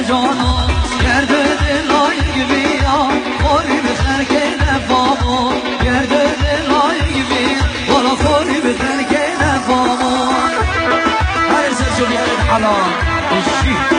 جانو گرد دلای گویا خوری بخر که نفامو گرد دلای گویا والا خوری بخر که نفامو هر سر شو بیارد حلال الشی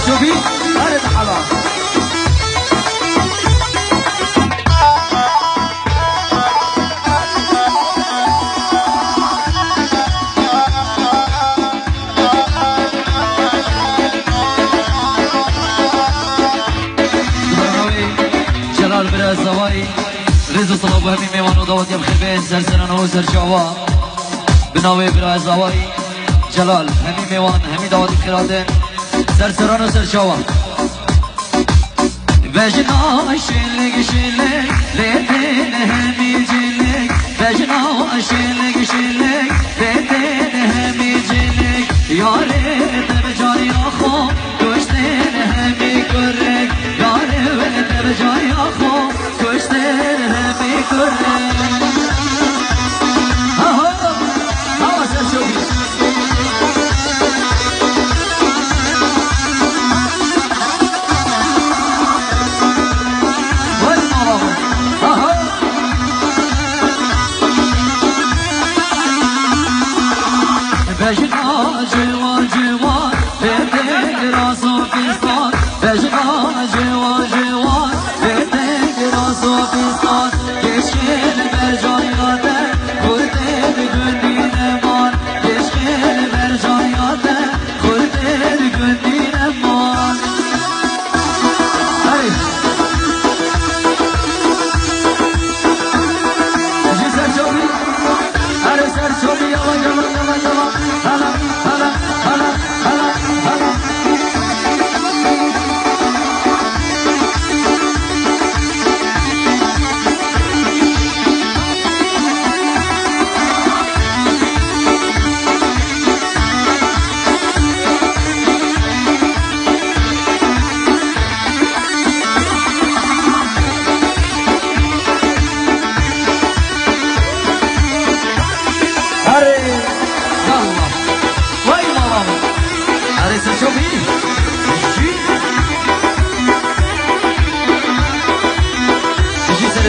شوفي هذا حلال جلال برا الزواي رزق صلابه همي ميوان ودوات يا بخيبين سرسران وزر جوا بناوي برا الزواي جلال همي ميوان همي دوات بخيراتين سرسران و سرچاوان وجنا شلگ شلگ لیتن همی جلگ وجنا شلگ شلگ لیتن همی جلگ یاره تب جاری آخو کشتن همی کرگ یاره تب جاری آخو کشتن همی کرگ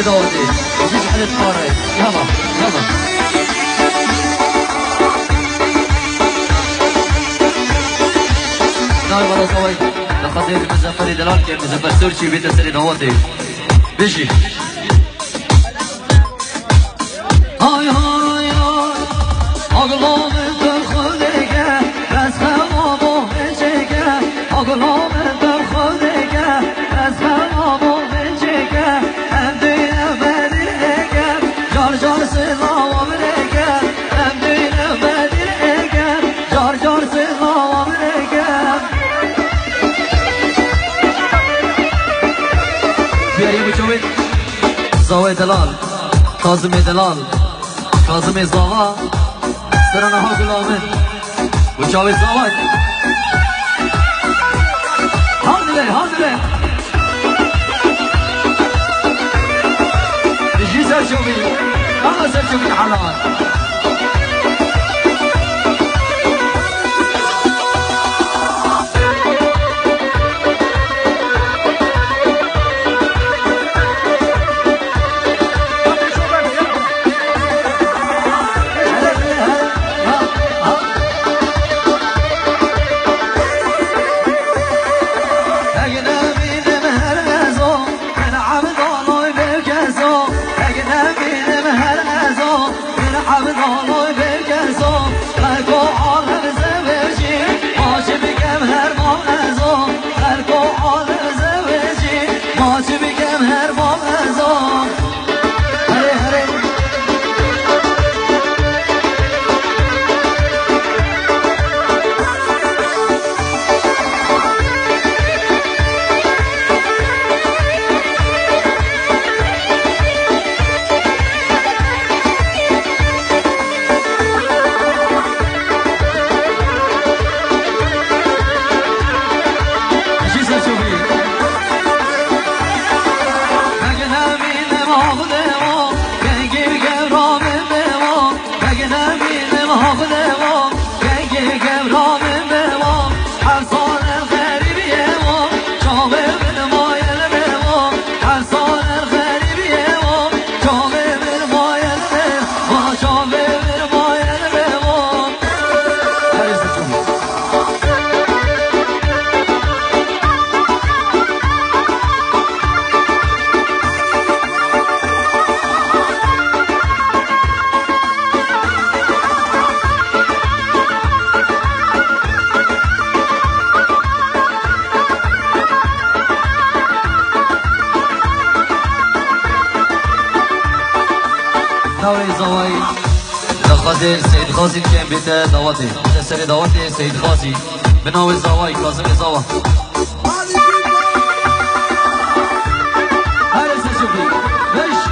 داودي جيش على الطارق يلا يلا نار برا صوي لخطير مزفر دلال كان مزفر سورشي بيت سري داودي بيجي هاي هاي هاي اغلام در خودگه بس خمامو بچگه اغلام در خودگه بس خمامو بچگه زاوی دلال کاظم دلال کاظم زاوا سرانها گلامه و جاوی زاوی حاضره حاضره بجی سرشوفي الله سرشوفي حلال سيد غازي كان بيتا دواتي تسري دواتي سيد غازي بناوي زواي كاظم زوا هلا سشوفي ليش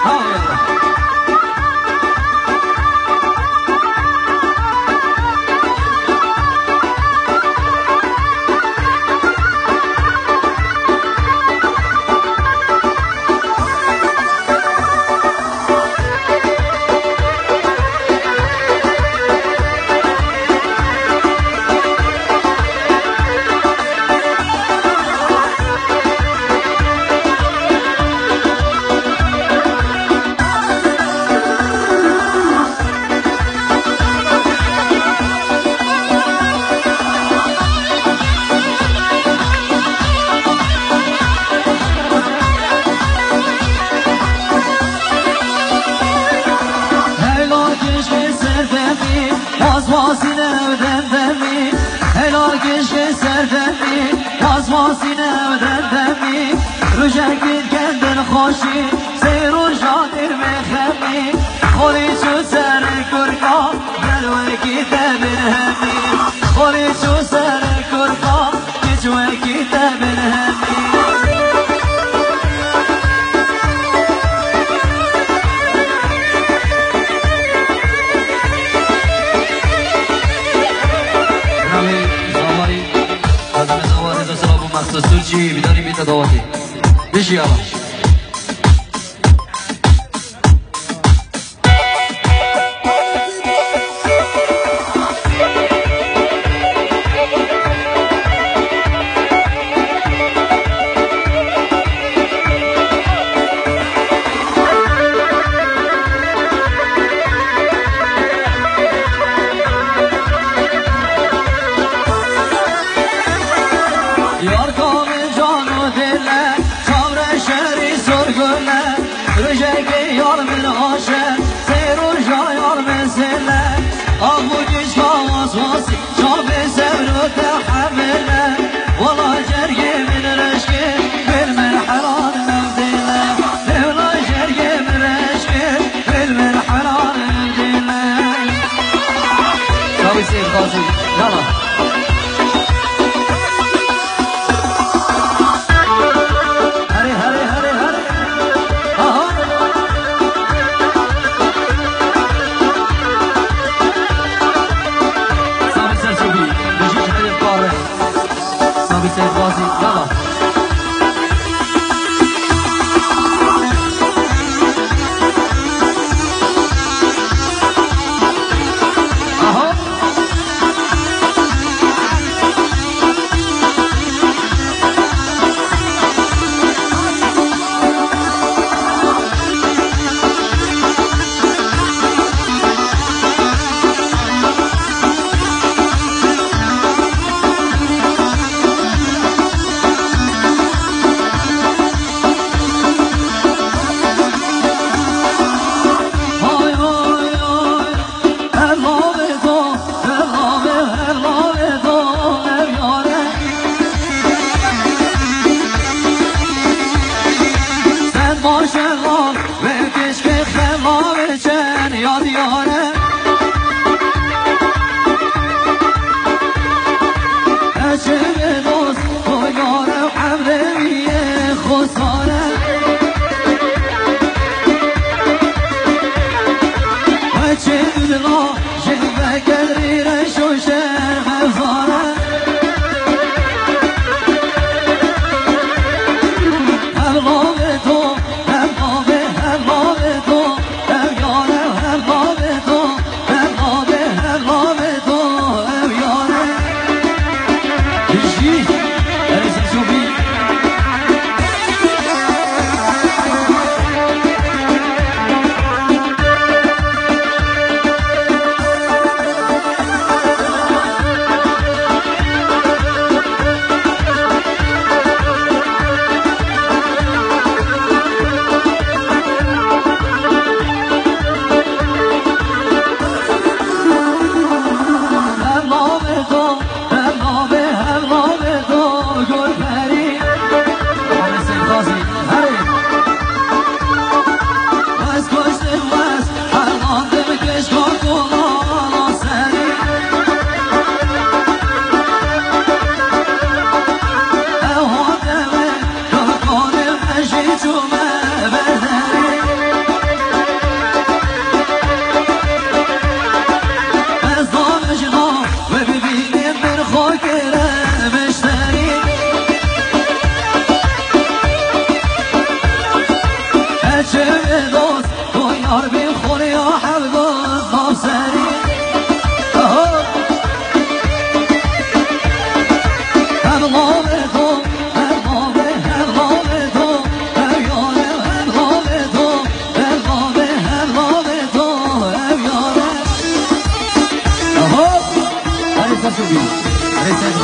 ها يلا رجعك كندن خوشي سيرو جادر مخمي خوري شو سر كركا دلوكي تبن همي خوري شو سر كركا جوكي تبن همي رامي زواري لازم زواري دسرابو مخصوص سوچي بداري بيتا دواتي ليش يلا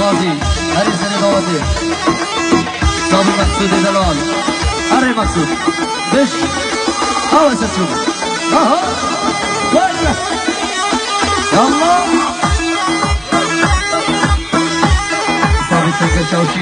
غازي هري سنة دواتي صابر مقصود دلال هري مقصود بش هوا ستشوف اها ولا يلا صابر تكر شوشي